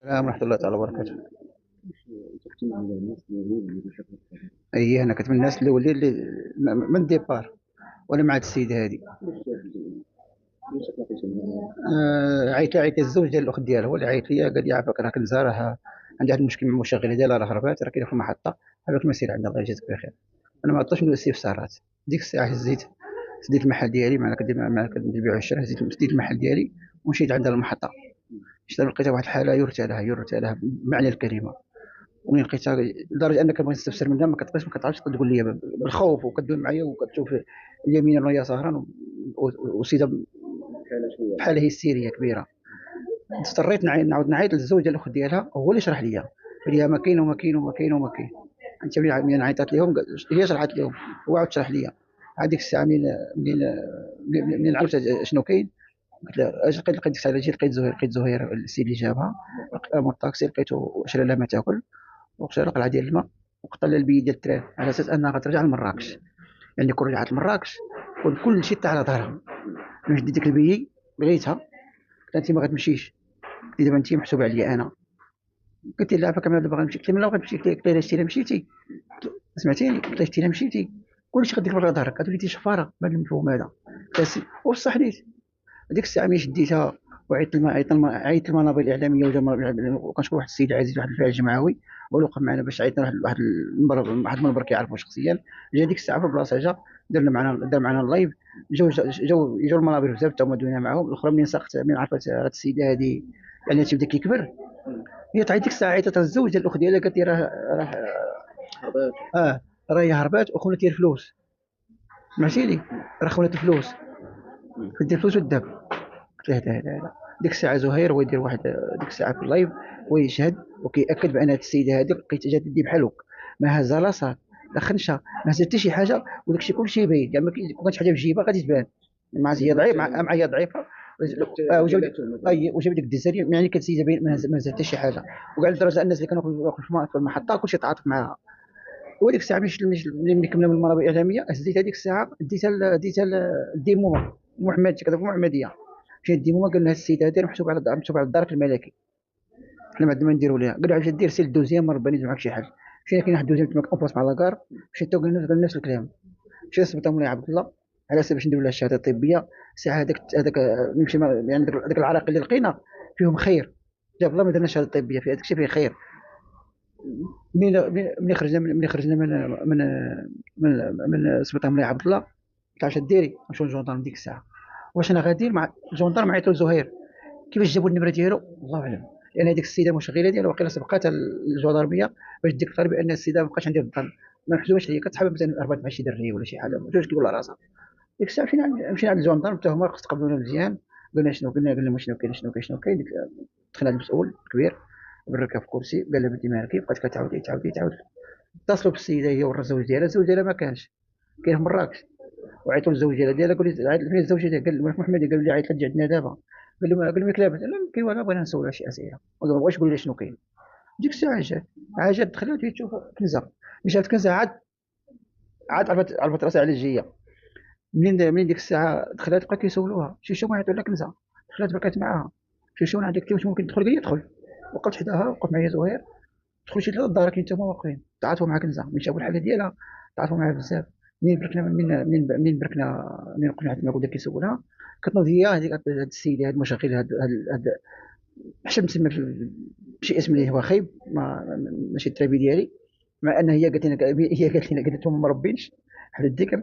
السلام ورحمة الله تعالى وبركاته. أي أنا كنت من الناس اللي من الديبار وأنا مع هاد السيدة هادي. عيط لي الزوج ديال الأخت ديالها، هو اللي عيط لي قال لي عافاك راه كنزه، راه عندي واحد المشكل مع المشغلة ديالها، راه هربات، راه كاينة في المحطة، عافاك ما سير عندها الله يجازيك بخير. أنا ما عطاش ندوز الاستفسارات. ديك الساعة هزيت سديت المحل ديالي مع كندير البيع والشراء، سديت المحل ديالي ومشيت عندها المحطة. شفت لقيتها واحد الحالة يرثى لها بمعنى الكلمة. ومنين لقيتها لدرجه انك بغيت تستفسر منها ما كتعرفش تقول لي بالخوف، وكدوي معايا وكتشوف اليمين ويسارا وسيده بحال هيستيريا كبيره. اضطريت نعاود نعيط للزوج ديال الاخت ديالها، هو اللي شرح لي، قال لي ما كاين وما كاين وما كاين وما كاين. انت منين عيطت لهم هي شرحت لهم، هو عاود شرح لي. هذيك الساعه منين منين عرفت شنو كاين، قلت له اجي لقيت ديك الساعه جيت لقيت زهير السيد اللي جابها من الطاكسي، لقيته شرى لها ما تاكل وشرى قلعه ديال الماء وقتل البي ديال التران على اساس انها غترجع لمراكش. يعني كون رجعت لمراكش كون كل شيء على ظهرها. من جدي ديك البي بغيتها، قلت انت ما غتمشيش، قلت لي دابا انت محسوبه عليا انا. قلت لها عافاك انا دابا غنمشي، قلت لي من غتمشي، قلت لها شتي الا مشيتي، سمعتيني، قلت لها شتي الا مشيتي كلشي غاديك على ظهرك، غتولي انت شفاره بهذا المفهوم هذا. وصح لي. هذيك الساعه ملي شديتها عيطت المنابر الاعلاميه وكنشكر واحد السيد عزيز، واحد الفاعل جمعوي، هو اللي وقف معنا باش عيطنا واحد المنبر كيعرفوا شخصيا. جا ديك الساعه في البلاصه، جا دار معنا اللايف. جاو المنابر بزاف حتى هما دوينا معاهم الاخرى. منين ساقت من عرفت هاد السيده هذه يعني تبدا كيكبر، هي تعيط ديك الساعه، عيطت الزوج ديال الاخت ديالها، قالت لي راه اه راه هي هربات وخونت لي الفلوس. سمعتيني، راه خونت الفلوس، خدي الفلوس والذهب. قلت له لا. ديك الساعه زهير هو يدير واحد ديك الساعه في اللايف ويشهد وكيأكد بان هذه السيده هذه لقيت جات تدي بحال هكا، ما هزها لا صار لا خنشه، ما هزت حتى شي حاجه، وداك الشيء كلشي باين كاع، ما كانش حاجه في جيبها غادي تبان. مع هي ضعيفه، مع هي ضعيفه. وجاب ديك الديزاري يعني كانت سيده باين ما هزت حتى شي حاجه. وكاع لدرجه الناس اللي كانوا في المحطه كلشي تعاطف معها. وديك الساعه ملي كملنا من المنابر الاعلاميه، هزيت هذيك الساعه ديتها لديمومه محمد كذا في محمديه. مشيت ديمومه قال لها السيده هذه محسوبه على الدرك الملكي، حنا ما عندنا ما نديروا لها. قال له علاش دير سير الدوزيام ربي ندير معاك شي حل. مشينا كاين واحد الدوزيام تماك اونباس مع لاكار، مشيت قلنا نفس الكلام. مشيت صبت مولاي عبد الله على اساس باش نديروا لها الشهاده الطبيه. الساعه هذاك نمشي يعني هذاك العراق اللي لقينا فيهم خير، جاب الله ما درنا الشهاده الطبيه فيه هذاك الشيء فيه خير. ملي خرجنا من سبيطار مولاي عبد الله، قلت اش ديري نمشيو للجندرم ديك الساعه. واش انا غادي مع الجندرم عيطوا لزهير، كيفاش جابوا النمره ديالو الله اعلم، لان هذيك السيده المشغله ديالو وقيله سبقاتها الجدرميه باش تديك الطريق بان السيده ما بقاش عندها الظن. ما نحسبوش هي كتحب مثلا هربت مع شي دري ولا شي حاجه، ما جوج تقول راسها. ديك الساعه مشينا عند الجندرم حتى هما خص تقبلونا مزيان. قلنا لهم شنو كاين. دخلنا عند المسؤول الكبير بالركاب في كرسي، قال لها بنتي مالكي، بقات كتعاود. اتصلوا بالسيده هي ورا الزوج ديالها ما كانش كاين في مراكش. وعيطوا للزوج ديالها قال لي فين الزوج ديالها، قال محمد قال لي عيط لها تجي عندنا دابا. قال له مالك لاباس، لا ما كاين والو، بغينا نسولها شي اسئله، ما بغاش يقول لي شنو كاين. ديك الساعه جات دخلت تشوف كنزه. ملي شافت كنزه عاد عرفت راسها على الجيه. منين ديك الساعه دخلت بقى كيسولوها شي ما عيطوا لها كنزه. دخلت بقات معاها شو عندك واش ممكن تدخل، قال لي ادخل. وقفت حداها، وقف معايا زهير، دخلوا شي ثلاثه الدار كاين حتى هما واقفين، تعاطفوا مع كنزه من شافوا الحاله ديالها، تعاطفوا معها بزاف. منين وقفنا عند ما بدا كيسولها، كتنوض هي هذيك السيده هاد المشغل هاد حشم نسمى بشي اسم اللي هو خايب، ماشي التربيه ديالي. مع ان هي قالت لهم ما مربينش على الذكر.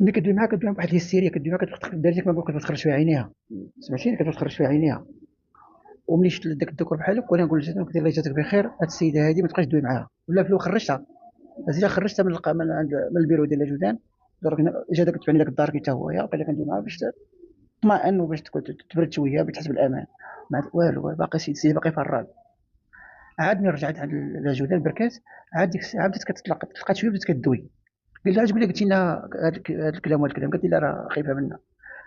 ملي كدوي معاك بواحد الهستيريا، كدوي معاك دارتك ما كتخرج فيها عينيها. سمعتيني، كتخرج فيها عينيها. وملي شفت داك الذكر بحال هكا وانا نقول لها قلت الله يجازيك بخير، هاد السيده هذه ما تبقاش تدوي معاها ولا فلو خرجتها. خرجتها من البيرو ديال الجودان. جا داك تبعني داك الدار حتى هو قال لك ندوي معاه باش تطمئن وباش تبرد شويه باش تحس بالامان. ما والو، باقي السيد باقي في الراب. عاد ملي رجعت عند الجودان بركات، عاد ديك الساعه بدات كتطلق، تلقات شويه بدات كدوي. قال لها عجبني قلتي لنا هذا الكلام قالت لي لا راه خايفه منها.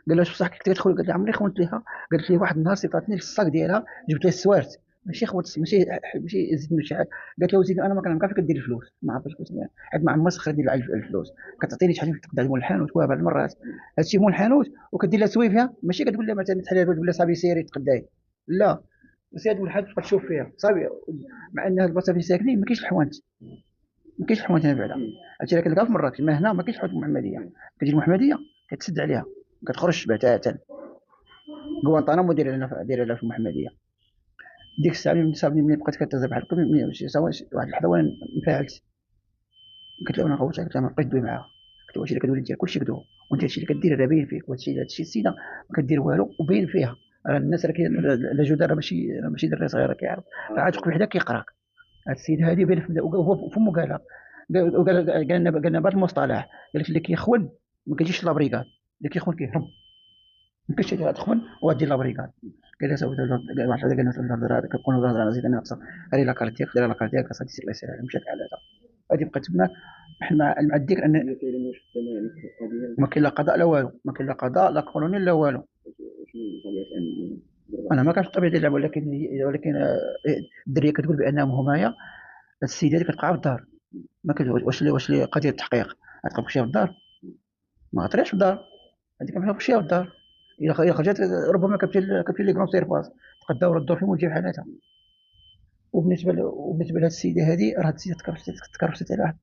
قال لها واش بصح كنت تدخل، قالت لي عمري خونت ليها. قالت لي واحد النهار صيفطتني للصاك ديالها، جبت لها السوارت، ماشي خوت، ماشي زيد من شي حاجه. قالت له وزيد انا ما كنعرفش كدير الفلوس، ما عرفتش حيت ما عمرها سخر ديال الفلوس. كتعطيني شحال تقدر مول الحانوت بعض المرات هادشي مول الحانوت، وكدير لها سويفها، ماشي كتقول لها مثلا تحليل ولا صافي سيري تقداي، لا. بس هاد الحاجه تبقى تشوف فيها صافي. مع ان البلاصه فين ساكنين ما كاينش الحوانت، ما كاينش الحوانت هنا بعدا. هادشي اللي كنلقى في مراكش، ما هنا ما كاينش حوانت المحمديه. كتجي المحمديه كتسد عليها، كتخرج بتاتا. غوانطانامو دايره لها في المحمديه. ديك الساعه ملي صافي ملي بقيت كتهضر بحال هكا، واحد اللحظه وانا انفعلت. قلت لها انا غوتها، قلت لها ما بقيتش دوي معاها. قلت لها هادشي اللي كدوي دير كلشي كذوب، وانت هادشي اللي كدير راه باين فيك، هادشي السيده ما كدير والو وباين فيها. راه الناس راه لا جوده، راه ماشي دري صغير راه كيعرف، راه عاد تكون وحده كيقراك. هاد السيده هادي باين وهو فمو قالها. قال لنا بهذا المصطلح، قال لك اللي كيخون ما كيجيش لابريكاد، اللي كيخون كيهرب. ما كاينش اللي غتخون وغادي لابريكاد. قال لها سويت واحد قال لها هذا كنكون هضره زيد انا ناقصه، هذه لاكارت ديالك، دير لاكارت ديالك صافي الله يسهل عليها. مشات على هذا، غادي بقى تما. حنا مع الذكر ان ما كاين لا قضاء لا والو، ما كاين لا قضاء لا قانون لا والو. انا ما كنعرفش الطبيعه ديال اللعبه، ولكن الدريه كتقول بانهم همايا. السيده اللي كتبقى في الدار، ما كت... واش اللي قضيه التحقيق غتبقى مشيها في الدار؟ ما غطريش في الدار، هذيك ما مشيها في الدار. الا خرجت ربما كتمشي لي كرون سيرفاس، تبقى الدور فيهم وتجيب حالاتها. وبالنسبه لهاد السيده هذه، راه هاد السيده تكرفست على واحد.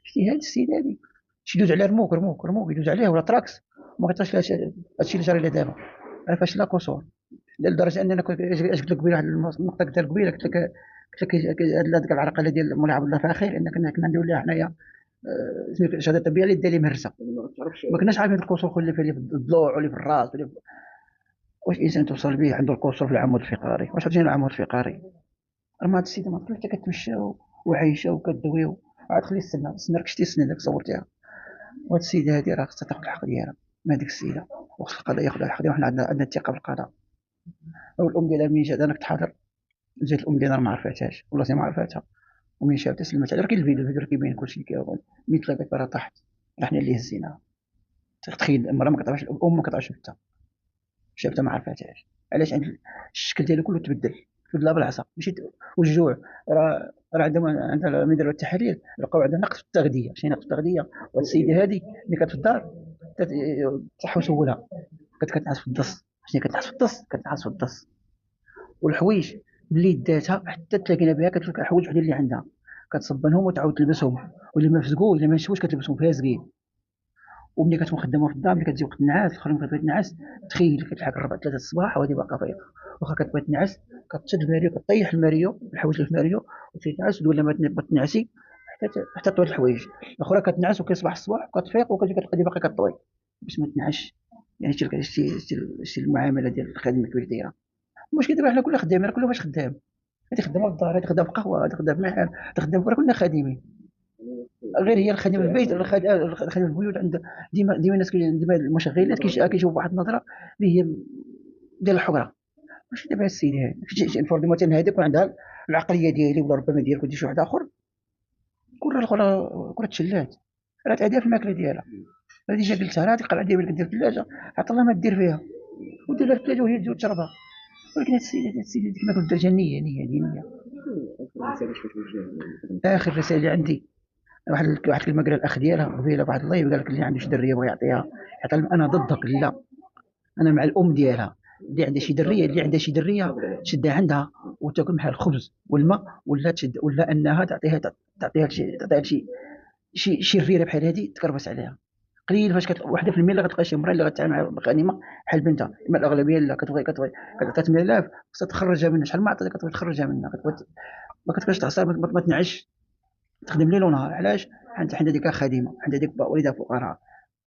شتي هاد السيده هذه شي يدوز عليها رموك يدوز عليها ولا تراكس، ما غيطراش لها هادشي اللي جرى لها دابا. راه فاشله قصور لدرجه اننا اش قلت لك قبيله واحد النقطه قلتها قبيله، قلت لك هذيك العرقله ديال مولاي عبد الله فاخر، ان كنا نديروا لها حنايا شهاده طبيه اللي دار لي مهرسه. ما كناش عارفين القصور اللي في الضلوع واللي في الراس واش انسان توصل به عنده القصور في العمود الفقري؟ واش عرفتي العمود الفقري؟ راه هاد السيده ما طلعت كتمشى وعايشه وكدوي، عاد خلي السنه راك شتي السنه داك صورتيها. وهاد السيده هادي راه خصها تاخذ الحق ديالها، ما ديك السيده وخص القضاء ياخذ الحق ديالها، وحنا عندنا الثقه في القضاء. والام ديالها منين جات انا كنت حاضر، جات الام ديالها ما عرفاتهاش والله ما عرفاتها. ومن شافت سلمت عليها، كاين الفيديو كيبين كلشي كيقول ملي تلاقات راه طاحت، رحنا اللي هزيناها. تخيل المراه ما كتعرفش، الام ما كتعرفش بنتها، شافتها ما عرفاتهاش. علاش؟ عند الشكل ديالو كله تبدل بالعصا ماشي والجوع. راه عندها ملي داروا التحاليل لقاو عندها نقص في التغذيه. شي نقص في التغذيه؟ وهاد السيده هذه ملي كانت في الدار تصحى وسولها، كانت كتنعس في الدص. شنو كتنعس في الدص؟ كتنعس في الدص. والحوايج اللي داتها حتى تلاقينا بها كتلقى حوايج وحدين اللي عندها كتصبنهم وتعاود تلبسهم، واللي ما فسقوا الا ما نشفوش كتلبسهم فاسقين. وملي كتكون خدامه في الدار، ملي كتجي وقت النعاس، الاخرين ملي كتبغي تنعس تخيل كتلحق 4 3 الصباح وهذه باقا فايقه. واخا كتبغي تنعس كتشد الماريو، كطيح الماريو الحوايج اللي في الماريو وتنعس، ولا ما تنعسي حتى طوي الحوايج. الاخرى كتنعس وكيصبح الصباح وكتفيق وكتلقى باقي كطوي باش ما تنعش. يعني شتي المعامله ديال الخادم كيفاش دايره. المشكل دابا حنا كلنا خدامين، كلنا فاش خدام. هذه خدامه في الدار، هذه خدامه في قهوه، هذه خدامه في محل، هذه خدامه، كلنا خادمين. غير هي الخادم البيت، الخادم البيوت عند ديما الناس ديما المشغلات كيشوفوا واحد النظره اللي هي ديال الحقره. واش دابا السيده هذه نفرض مثلا هذه يكون عندها العقليه ديالي ولا ربما ديالك ودي شي واحد اخر، كل الاخرى كره تشلات، راه تعديها في الماكله ديالها. هذه جا قلتها راه تقرا ديالك دير في الثلاجه، عطا الله ما دير فيها ودير لها في الثلاجه وهي تجي وتشربها. ولكن هاد السيده كما قلت درجه نيه دينيه. اخر رساله اللي عندي، واحد الكلمه قالها الاخ ديالها قبيله بعد الله، قال لك اللي عنده شي دريه بغى يعطيها انا ضدك. لا، انا مع الام ديالها. اللي عندها شي دريه تشدها عندها وتاكل معها الخبز والماء، ولا تشد ولا انها تعطيها شي ريره بحال هذه تكربس عليها. قليل فاش وحده في المية اللي غتلقى شي مراه اللي غتعامل مع خادمه بحال بنتها. اما الاغلبيه لا، كتبغي كتعطيها 8000 خصها تخرجها منها. شحال ما عطيتها كتبغي تخرجها منها، ما كتبغيش تعصر ما تنعش، تخدم ليل ونهار. علاش؟ حيت عندها ديك خادمه، عندها ديك وليدها فقراء،